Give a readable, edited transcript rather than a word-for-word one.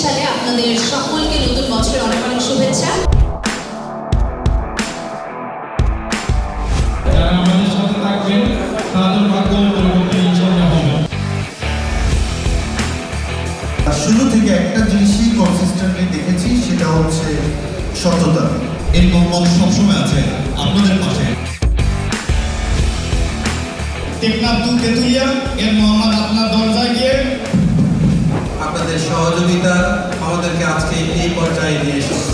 সালে আপনাদের সকলকে নতুন বছরের অনেক অনেক শুভেচ্ছা। যারা আমাদের সাথে থাকবেন তাদের ভাগ্য পরিবর্তন ইনশাআল্লাহ হবে। শুরু থেকে একটা জিনিসই কনসিস্টেন্টলি দেখেছি, সেটা হচ্ছে সততা। এর মোহাম্মদ সবসময় আছে আপনাদের পাশে। টেকনাফ টু তেতুলিয়া এর মোহাম্মদ আপনার দরজায় গিয়ে আপনাদের সহযোগিতা আমাদেরকে আজকে এই পর্যায়ে নিয়ে এসেছে।